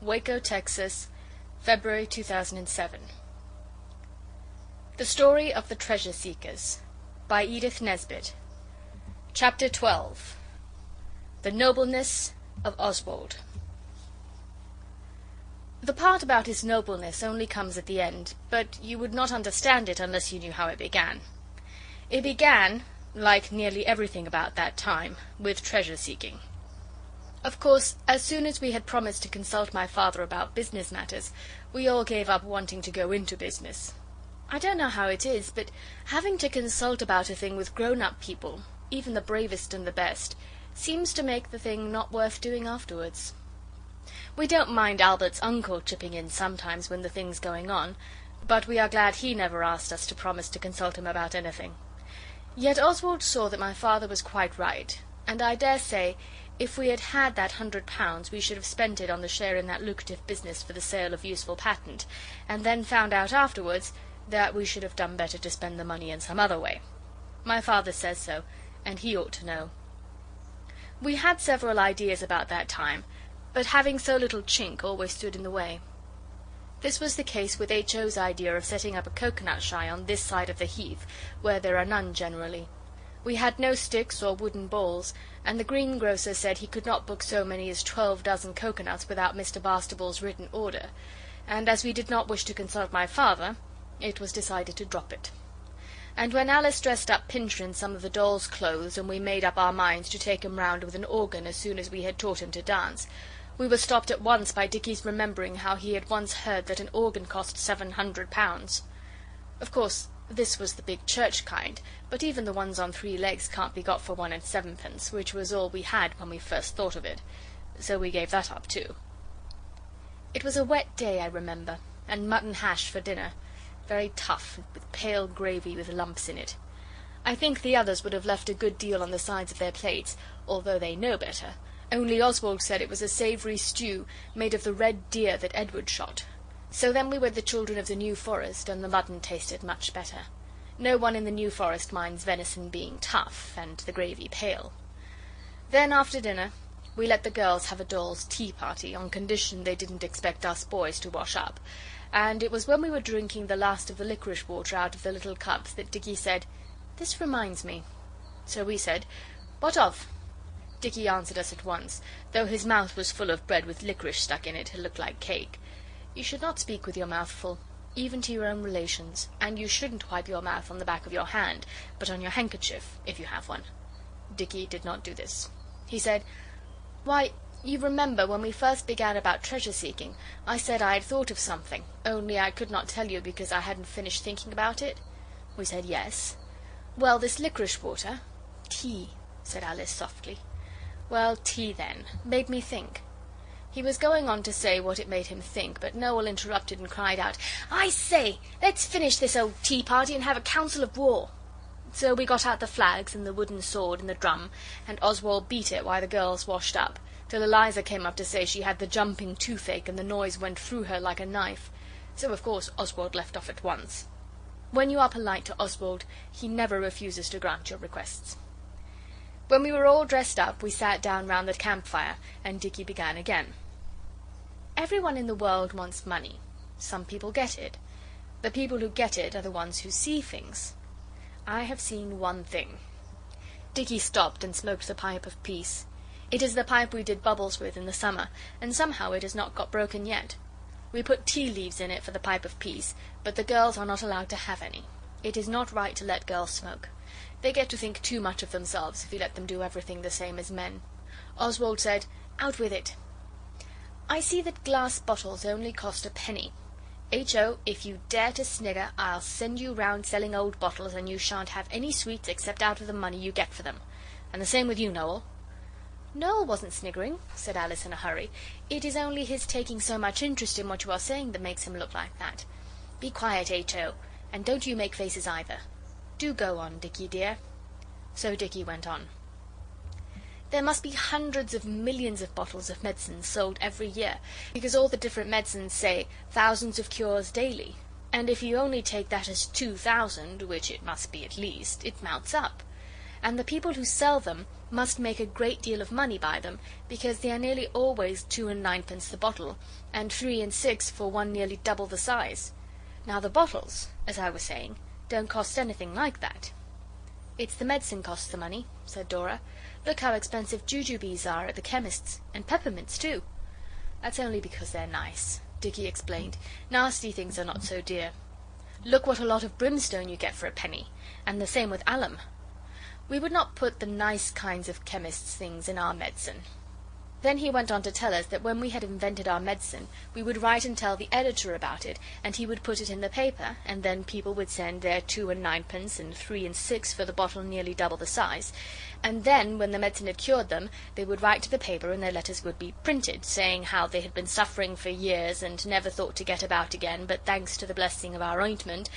Waco, Texas, February 2007. The Story of the Treasure Seekers by Edith Nesbit. Chapter 12. The Nobleness of Oswald. The part about his nobleness only comes at the end, but you would not understand it unless you knew how it began. It began, like nearly everything about that time, with treasure seeking. Of course, as soon as we had promised to consult my father about business matters, we all gave up wanting to go into business. I don't know how it is, but having to consult about a thing with grown-up people, even the bravest and the best, seems to make the thing not worth doing afterwards. We don't mind Albert's uncle chipping in sometimes when the thing's going on, but we are glad he never asked us to promise to consult him about anything. Yet Oswald saw that my father was quite right, and I dare say if we had had that £100 we should have spent it on the share in that lucrative business for the sale of useful patent, and then found out afterwards that we should have done better to spend the money in some other way. My father says so, and he ought to know. We had several ideas about that time, but having so little chink always stood in the way. This was the case with H.O.'s idea of setting up a coconut shy on this side of the heath, where there are none generally. We had no sticks or wooden balls, and the greengrocer said he could not book so many as 12 dozen coconuts without Mr. Bastable's written order, and as we did not wish to consult my father, it was decided to drop it. And when Alice dressed up Pincher in some of the doll's clothes, and we made up our minds to take him round with an organ as soon as we had taught him to dance, we were stopped at once by Dicky's remembering how he had once heard that an organ cost £700. Of course, this was the big church kind, but even the ones on 3 legs can't be got for 1 and 7pence, which was all we had when we first thought of it, so we gave that up too. It was a wet day, I remember, and mutton hash for dinner, very tough, with pale gravy with lumps in it. I think the others would have left a good deal on the sides of their plates, although they know better, only Oswald said it was a savoury stew made of the red deer that Edward shot. So then we were the children of the New Forest, and the mutton tasted much better. No one in the New Forest minds venison being tough, and the gravy pale. Then, after dinner, we let the girls have a doll's tea party, on condition they didn't expect us boys to wash up, and it was when we were drinking the last of the licorice water out of the little cups that Dicky said, "This reminds me." So we said, "What of?" Dicky answered us at once, though his mouth was full of bread with licorice stuck in it, it looked like cake. You should not speak with your mouth full, even to your own relations, and you shouldn't wipe your mouth on the back of your hand, but on your handkerchief, if you have one. Dicky did not do this. He said, "Why, you remember when we first began about treasure seeking, I said I had thought of something, only I could not tell you because I hadn't finished thinking about it?" We said yes. "Well, this licorice water—" "Tea," said Alice softly. "Well, tea, then, made me think." He was going on to say what it made him think, but Noel interrupted and cried out, "I say, let's finish this old tea party and have a council of war." So we got out the flags and the wooden sword and the drum, and Oswald beat it while the girls washed up, till Eliza came up to say she had the jumping toothache and the noise went through her like a knife. So of course Oswald left off at once. When you are polite to Oswald, he never refuses to grant your requests. When we were all dressed up, we sat down round the campfire, and Dicky began again. Everyone in the world wants money. Some people get it. The people who get it are the ones who see things. I have seen one thing. Dicky stopped and smoked the pipe of peace. It is the pipe we did bubbles with in the summer, and somehow it has not got broken yet. We put tea leaves in it for the pipe of peace, but the girls are not allowed to have any. It is not right to let girls smoke. They get to think too much of themselves if you let them do everything the same as men. Oswald said, "Out with it." "I see that glass bottles only cost a penny. H.O., if you dare to snigger, I'll send you round selling old bottles, and you shan't have any sweets except out of the money you get for them. And the same with you, Noel." "Noel wasn't sniggering," said Alice in a hurry. "It is only his taking so much interest in what you are saying that makes him look like that. Be quiet, H.O., and don't you make faces either. Do go on, Dicky dear." So Dicky went on. "There must be hundreds of millions of bottles of medicines sold every year, because all the different medicines say thousands of cures daily, and if you only take that as 2,000, which it must be at least, it mounts up. and the people who sell them must make a great deal of money by them, because they are nearly always 2 and 9 pence the bottle, and 3 and 6 for one nearly double the size. Now the bottles, as I was saying, don't cost anything like that." "It's the medicine costs the money," said Dora. "Look how expensive jujubes are at the chemist's, and peppermints too." "That's only because they're nice," Dicky explained. "Nasty things are not so dear. Look what a lot of brimstone you get for a penny, and the same with alum. We would not put the nice kinds of chemists' things in our medicine." Then he went on to tell us that when we had invented our medicine we would write and tell the editor about it, and he would put it in the paper, and then people would send their 2 and 9 pence and 3 and 6 for the bottle nearly double the size, and then when the medicine had cured them they would write to the paper and their letters would be printed, saying how they had been suffering for years and never thought to get about again, but thanks to the blessing of our ointment.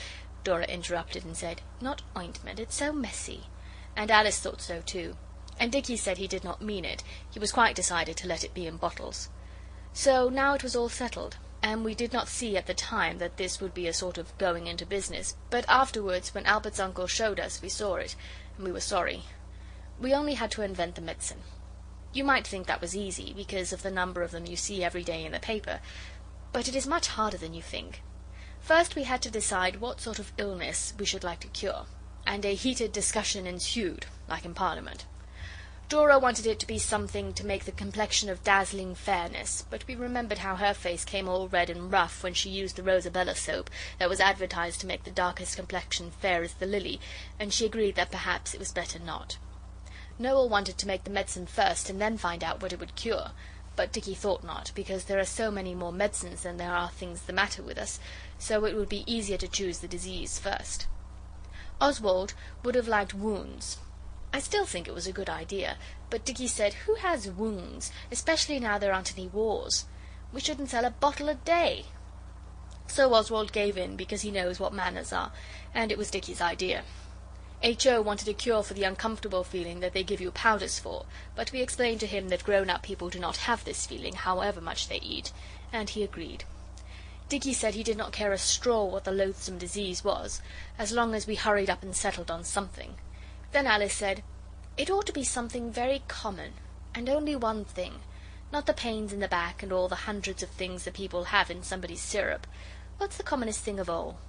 Dora interrupted and said, "Not ointment, it's so messy." And Alice thought so too. And Dicky said he did not mean it, he was quite decided to let it be in bottles. So now it was all settled, and we did not see at the time that this would be a sort of going into business, but afterwards, when Albert's uncle showed us, we saw it, and we were sorry. We only had to invent the medicine. You might think that was easy, because of the number of them you see every day in the paper, but it is much harder than you think. First we had to decide what sort of illness we should like to cure, and a heated discussion ensued, like in Parliament. Dora wanted it to be something to make the complexion of dazzling fairness, but we remembered how her face came all red and rough when she used the Rosabella soap that was advertised to make the darkest complexion fair as the lily, and she agreed that perhaps it was better not. Noel wanted to make the medicine first and then find out what it would cure, but Dicky thought not, because there are so many more medicines than there are things the matter with us, so it would be easier to choose the disease first. Oswald would have liked wounds. I still think it was a good idea, but Dicky said, "Who has wounds, especially now there aren't any wars? We shouldn't sell a bottle a day." So Oswald gave in, because he knows what manners are, and it was Dicky's idea. H.O. wanted a cure for the uncomfortable feeling that they give you powders for, but we explained to him that grown-up people do not have this feeling, however much they eat, and he agreed. Dicky said he did not care a straw what the loathsome disease was, as long as we hurried up and settled on something. Then Alice said, "It ought to be something very common, and only one thing, not the pains in the back and all the hundreds of things that people have in somebody's syrup. What's the commonest thing of all?"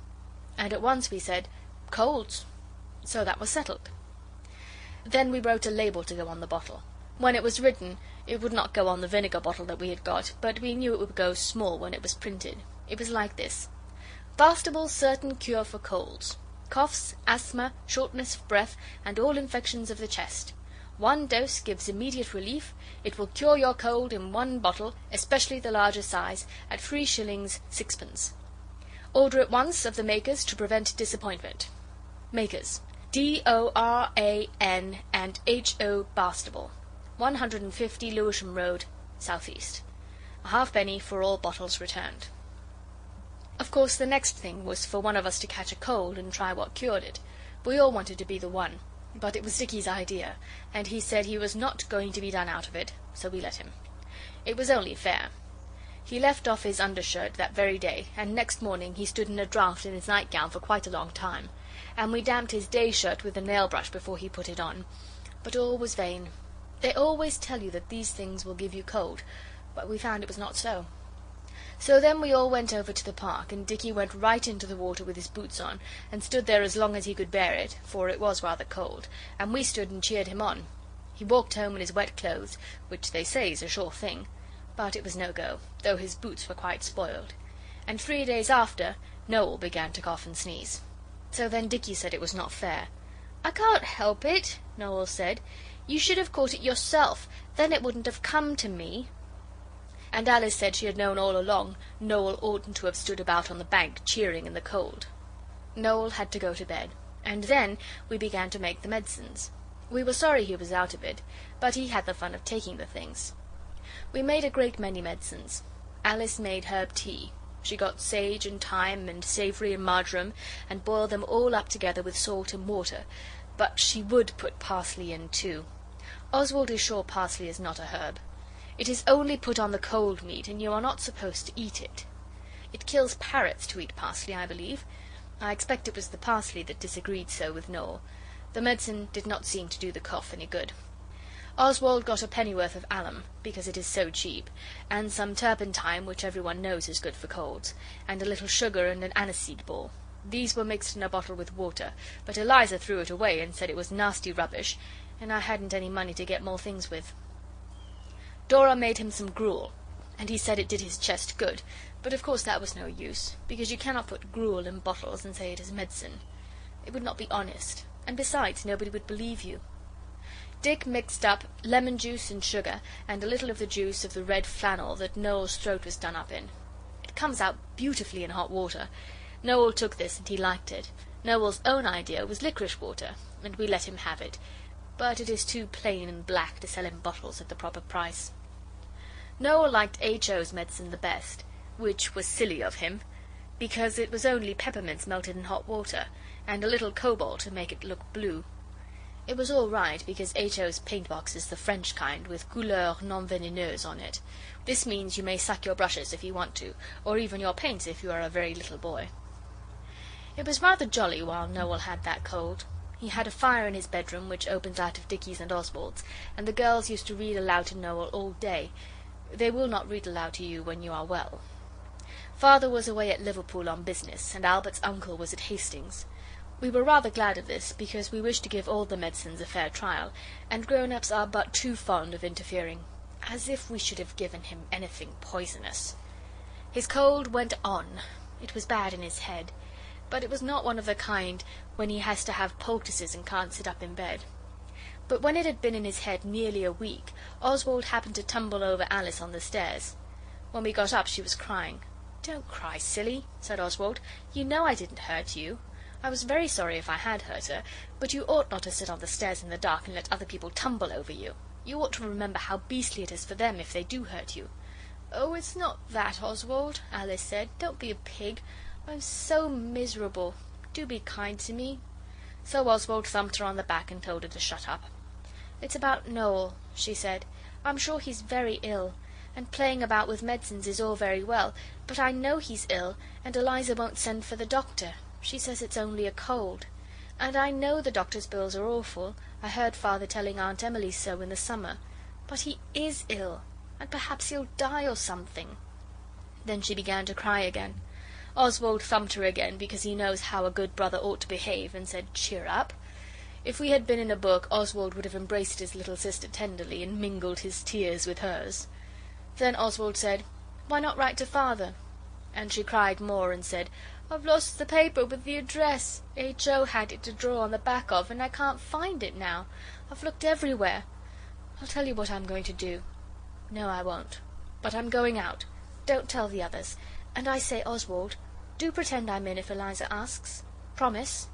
And at once we said, "Colds." So that was settled. Then we wrote a label to go on the bottle. When it was written it would not go on the vinegar bottle that we had got, but we knew it would go small when it was printed. It was like this: "Bastable's certain cure for colds. Coughs, asthma, shortness of breath, and all infections of the chest. 1 dose gives immediate relief. It will cure your cold in 1 bottle, especially the larger size, at 3 shillings 6 pence. Order at once of the makers to prevent disappointment. Makers: D-O-R-A-N and H-O Bastable, 150 Lewisham Road, S. E. A halfpenny for all bottles returned." Of course the next thing was for one of us to catch a cold and try what cured it. We all wanted to be the one, but it was Dicky's idea, and he said he was not going to be done out of it, so we let him. It was only fair. He left off his undershirt that very day, and next morning he stood in a draught in his nightgown for quite a long time, and we damped his day shirt with a nail brush before he put it on. But all was vain. They always tell you that these things will give you cold, but we found it was not so. So then we all went over to the park, and Dicky went right into the water with his boots on, and stood there as long as he could bear it, for it was rather cold, and we stood and cheered him on. He walked home in his wet clothes, which they say is a sure thing, but it was no go, though his boots were quite spoiled. And 3 days after, Noel began to cough and sneeze. So then Dicky said it was not fair. "I can't help it," Noel said. "You should have caught it yourself, then it wouldn't have come to me." And Alice said she had known all along Noel oughtn't to have stood about on the bank cheering in the cold. Noel had to go to bed, and then we began to make the medicines. We were sorry he was out of it, but he had the fun of taking the things. We made a great many medicines. Alice made herb tea. She got sage and thyme and savory and marjoram, and boiled them all up together with salt and water, but she would put parsley in too. Oswald is sure parsley is not a herb. It is only put on the cold meat, and you are not supposed to eat it. It kills parrots to eat parsley, I believe. I expect it was the parsley that disagreed so with Noel. The medicine did not seem to do the cough any good. Oswald got a pennyworth of alum, because it is so cheap, and some turpentine, which everyone knows is good for colds, and a little sugar and an aniseed ball. These were mixed in a bottle with water, but Eliza threw it away and said it was nasty rubbish, and I hadn't any money to get more things with. Dora made him some gruel, and he said it did his chest good, but of course that was no use, because you cannot put gruel in bottles and say it is medicine. It would not be honest, and besides, nobody would believe you. Dick mixed up lemon juice and sugar, and a little of the juice of the red flannel that Noel's throat was done up in. It comes out beautifully in hot water. Noel took this, and he liked it. Noel's own idea was licorice water, and we let him have it, but it is too plain and black to sell in bottles at the proper price. Noel liked H.O.'s medicine the best, which was silly of him, because it was only peppermints melted in hot water, and a little cobalt to make it look blue. It was all right, because H.O.'s paint box is the French kind, with couleur non venineuse on it. This means you may suck your brushes if you want to, or even your paints if you are a very little boy. It was rather jolly while Noel had that cold. He had a fire in his bedroom, which opens out of Dicky's and Oswald's, and the girls used to read aloud to Noel all day. They will not read aloud to you when you are well. Father was away at Liverpool on business, and Albert's uncle was at Hastings. We were rather glad of this, because we wished to give all the medicines a fair trial, and grown-ups are but too fond of interfering. As if we should have given him anything poisonous. His cold went on. It was bad in his head, but it was not one of the kind when he has to have poultices and can't sit up in bed. But when it had been in his head nearly a week, Oswald happened to tumble over Alice on the stairs. When we got up she was crying. "Don't cry, silly," said Oswald. "You know I didn't hurt you. I was very sorry if I had hurt her, but you ought not to sit on the stairs in the dark and let other people tumble over you. You ought to remember how beastly it is for them if they do hurt you." "Oh, it's not that, Oswald," Alice said. "Don't be a pig. I'm so miserable. Do be kind to me." So Oswald thumped her on the back and told her to shut up. "It's about Noel," she said. "I'm sure he's very ill, and playing about with medicines is all very well, but I know he's ill, and Eliza won't send for the doctor. She says it's only a cold. And I know the doctor's bills are awful. I heard Father telling Aunt Emily so in the summer. But he is ill, and perhaps he'll die or something." Then she began to cry again. Oswald thumped her again, because he knows how a good brother ought to behave, and said, "Cheer up." If we had been in a book, Oswald would have embraced his little sister tenderly, and mingled his tears with hers. Then Oswald said, "Why not write to Father?" And she cried more, and said, "I've lost the paper with the address. H.O. had it to draw on the back of, and I can't find it now. I've looked everywhere. I'll tell you what I'm going to do." "No, I won't. But I'm going out. Don't tell the others. And I say, Oswald, do pretend I'm in if Eliza asks. Promise."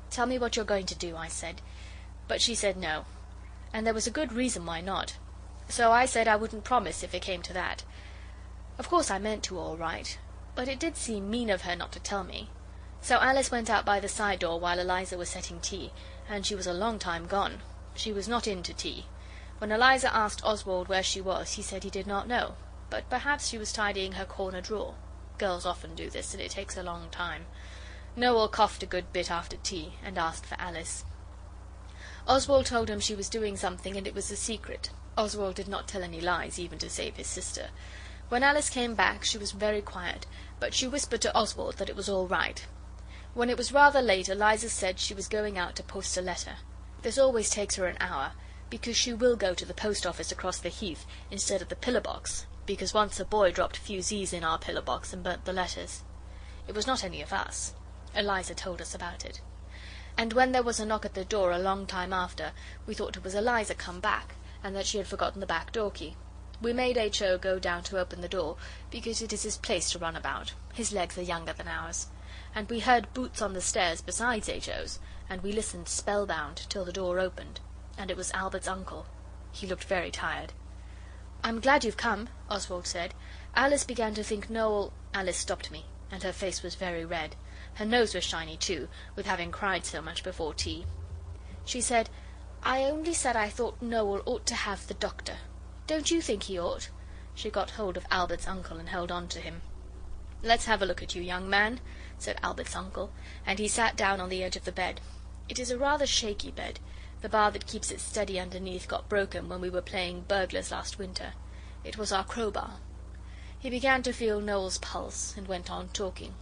"Tell me what you're going to do," I said. But she said no. And there was a good reason why not. So I said I wouldn't promise if it came to that. Of course I meant to all right, but it did seem mean of her not to tell me. So Alice went out by the side door while Eliza was setting tea, and she was a long time gone. She was not in to tea. When Eliza asked Oswald where she was, he said he did not know, but perhaps she was tidying her corner drawer. Girls often do this, and it takes a long time. Noel coughed a good bit after tea, and asked for Alice. Oswald told him she was doing something, and it was a secret. Oswald did not tell any lies, even to save his sister. When Alice came back she was very quiet, but she whispered to Oswald that it was all right. When it was rather late, Eliza said she was going out to post a letter. This always takes her an hour, because she will go to the post office across the heath instead of the pillar box, because once a boy dropped fusees in our pillar box and burnt the letters. It was not any of us. Eliza told us about it. And when there was a knock at the door a long time after, we thought it was Eliza come back, and that she had forgotten the back door key. We made H.O. go down to open the door, because it is his place to run about. His legs are younger than ours. And we heard boots on the stairs besides H.O.'s, and we listened spellbound till the door opened, and it was Albert's uncle. He looked very tired. "I'm glad you've come," Oswald said. "Alice began to think Noel—" Alice stopped me, and her face was very red. Her nose was shiny too, with having cried so much before tea. She said, "I only said I thought Noel ought to have the doctor. Don't you think he ought?" She got hold of Albert's uncle and held on to him. "Let's have a look at you, young man," said Albert's uncle, and he sat down on the edge of the bed. It is a rather shaky bed. The bar that keeps it steady underneath got broken when we were playing burglars last winter. It was our crowbar." He began to feel Noel's pulse, and went on talking.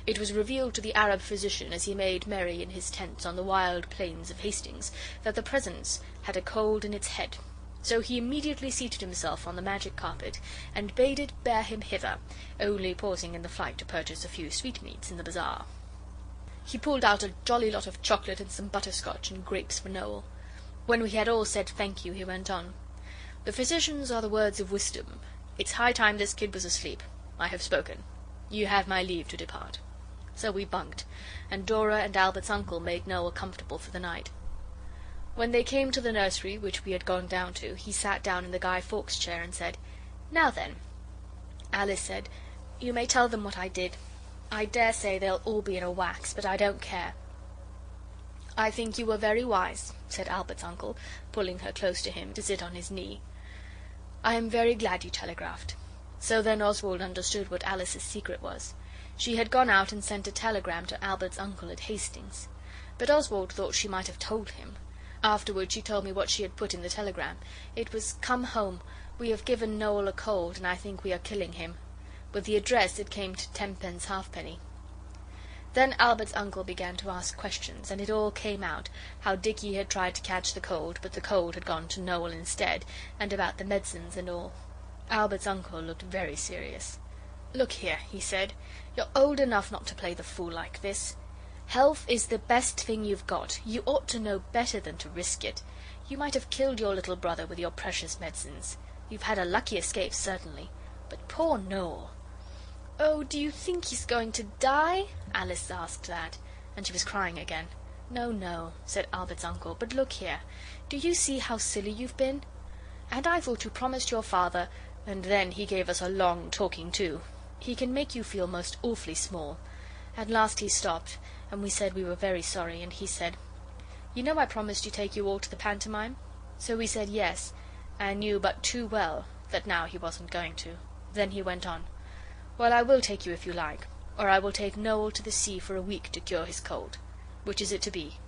It was revealed to the Arab physician, as he made merry in his tents on the wild plains of Hastings, that the Presence had a cold in its head. So he immediately seated himself on the magic carpet, and bade it bear him hither, only pausing in the flight to purchase a few sweetmeats in the bazaar. He pulled out a jolly lot of chocolate and some butterscotch and grapes for Noel. When we had all said thank you, he went on. "The physicians are the words of wisdom. It's high time this kid was asleep. I have spoken. You have my leave to depart." So we bunked, and Dora and Albert's uncle made Noel comfortable for the night. When they came to the nursery, which we had gone down to, he sat down in the Guy Fawkes chair and said, "Now then." Alice said, "You may tell them what I did. I dare say they'll all be in a wax, but I don't care." "I think you were very wise," said Albert's uncle, pulling her close to him to sit on his knee. "I am very glad you telegraphed." So then Oswald understood what Alice's secret was. She had gone out and sent a telegram to Albert's uncle at Hastings. But Oswald thought she might have told him. Afterwards she told me what she had put in the telegram. It was, "Come home. We have given Noel a cold, and I think we are killing him." With the address it came to 10 halfpenny. Then Albert's uncle began to ask questions, and it all came out, how Dicky had tried to catch the cold, but the cold had gone to Noel instead, and about the medicines and all. Albert's uncle looked very serious. "Look here," he said, "you're old enough not to play the fool like this. Health is the best thing you've got. You ought to know better than to risk it. You might have killed your little brother with your precious medicines. You've had a lucky escape, certainly. But poor Noel." "Oh, do you think he's going to die?" Alice asked that, and she was crying again. "No, no," said Albert's uncle, "but look here. Do you see how silly you've been? And I thought you promised your father—" And then he gave us a long talking to. He can make you feel most awfully small. At last he stopped, and we said we were very sorry, and he said, "You know I promised to take you all to the pantomime?" So we said yes, and knew but too well that now he wasn't going to. Then he went on, "Well, I will take you if you like, or I will take Noel to the sea for a week to cure his cold. Which is it to be?"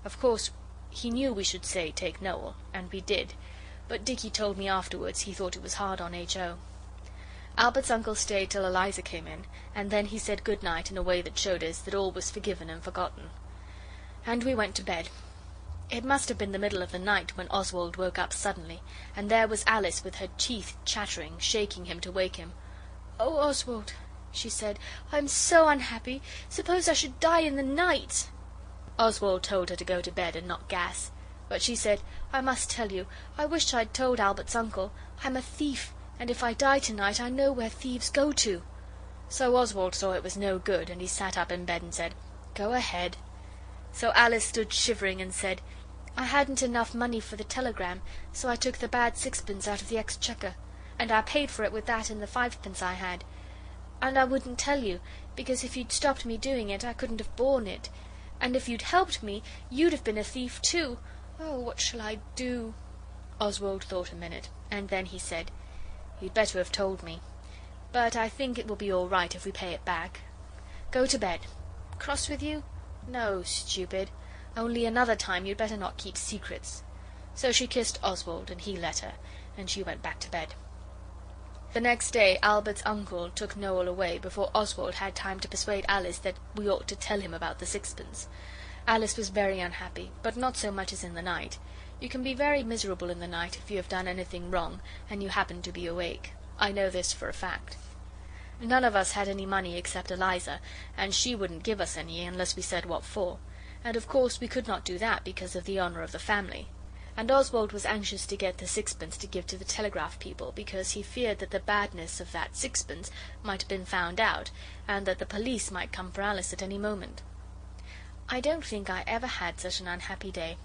Of course he knew we should say take Noel, and we did, but Dicky told me afterwards he thought it was hard on H.O. Albert's uncle stayed till Eliza came in, and then he said good night in a way that showed us that all was forgiven and forgotten. And we went to bed. It must have been the middle of the night when Oswald woke up suddenly, and there was Alice with her teeth chattering, shaking him to wake him. "Oh, Oswald," she said, "I'm so unhappy. Suppose I should die in the night." Oswald told her to go to bed and not gas, but she said, "I must tell you. I wish I'd told Albert's uncle. I'm a thief, and if I die tonight I know where thieves go to." So Oswald saw it was no good, and he sat up in bed and said, "Go ahead." So Alice stood shivering and said, "I hadn't enough money for the telegram, so I took the bad sixpence out of the exchequer, and I paid for it with that and the 5 I had. And I wouldn't tell you, because if you'd stopped me doing it I couldn't have borne it. And if you'd helped me, you'd have been a thief too. Oh, what shall I do?" Oswald thought a minute, and then he said, "You'd better have told me. But I think it will be all right if we pay it back. Go to bed. Cross with you? No, stupid. Only another time you'd better not keep secrets." So she kissed Oswald, and he let her, and she went back to bed. The next day Albert's uncle took Noel away before Oswald had time to persuade Alice that we ought to tell him about the sixpence. Alice was very unhappy, but not so much as in the night. You can be very miserable in the night if you have done anything wrong and you happen to be awake. I know this for a fact. None of us had any money except Eliza, and she wouldn't give us any unless we said what for, and of course we could not do that because of the honour of the family. And Oswald was anxious to get the sixpence to give to the telegraph people, because he feared that the badness of that sixpence might have been found out, and that the police might come for Alice at any moment. I don't think I ever had such an unhappy day.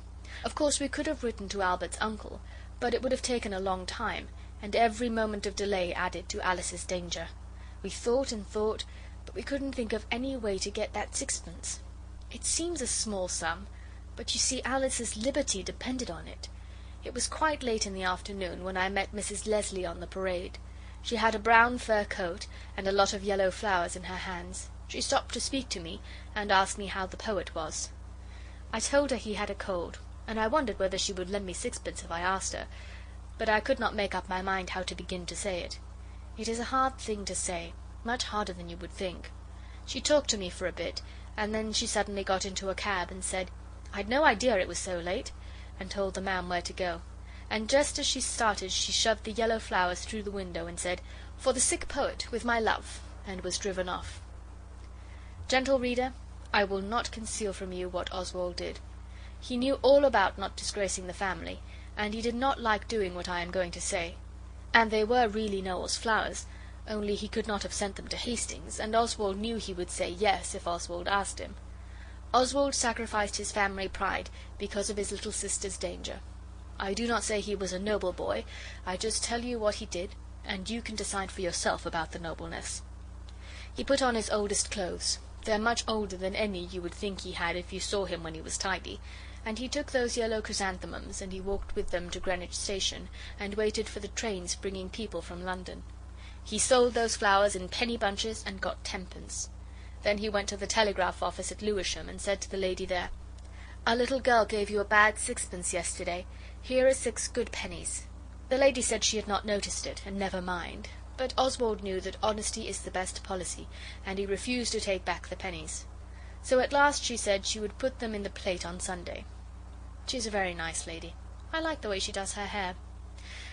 Of course we could have written to Albert's uncle, but it would have taken a long time, and every moment of delay added to Alice's danger. We thought and thought, but we couldn't think of any way to get that sixpence. It seems a small sum, but you see Alice's liberty depended on it. It was quite late in the afternoon when I met Mrs. Leslie on the parade. She had a brown fur coat and a lot of yellow flowers in her hands. She stopped to speak to me and asked me how the poet was. I told her he had a cold, and I wondered whether she would lend me sixpence if I asked her, but I could not make up my mind how to begin to say it. It is a hard thing to say, much harder than you would think. She talked to me for a bit, and then she suddenly got into a cab and said, "I'd no idea it was so late," and told the man where to go. And just as she started she shoved the yellow flowers through the window and said, "For the sick poet, with my love," and was driven off. Gentle reader, I will not conceal from you what Oswald did. He knew all about not disgracing the family, and he did not like doing what I am going to say. And they were really Noel's flowers, only he could not have sent them to Hastings, and Oswald knew he would say yes if Oswald asked him. Oswald sacrificed his family pride because of his little sister's danger. I do not say he was a noble boy, I just tell you what he did, and you can decide for yourself about the nobleness. He put on his oldest clothes. They're much older than any you would think he had if you saw him when he was tidy, and he took those yellow chrysanthemums, and he walked with them to Greenwich Station, and waited for the trains bringing people from London. He sold those flowers in penny bunches and got 10p. Then he went to the telegraph office at Lewisham and said to the lady there, "A little girl gave you a bad sixpence yesterday. Here are 6 good pennies." The lady said she had not noticed it, and never mind, but Oswald knew that honesty is the best policy, and he refused to take back the pennies. So at last she said she would put them in the plate on Sunday. She's a very nice lady. I like the way she does her hair.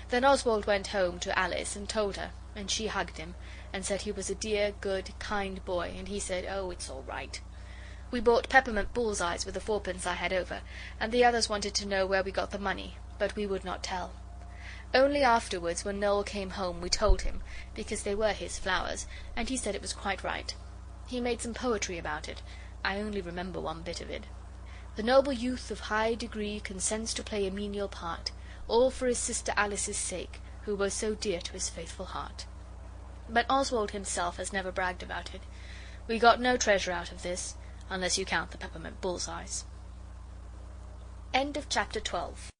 Then Oswald went home to Alice and told her, and she hugged him, and said he was a dear, good, kind boy, and he said, "Oh, it's all right." We bought peppermint bull's-eyes with the 4p I had over, and the others wanted to know where we got the money, but we would not tell. Only afterwards, when Noel came home, we told him, because they were his flowers, and he said it was quite right. He made some poetry about it. I only remember one bit of it. "The noble youth of high degree consents to play a menial part, all for his sister Alice's sake, who was so dear to his faithful heart." But Oswald himself has never bragged about it. We got no treasure out of this, unless you count the peppermint bull's-eyes. End of chapter 12.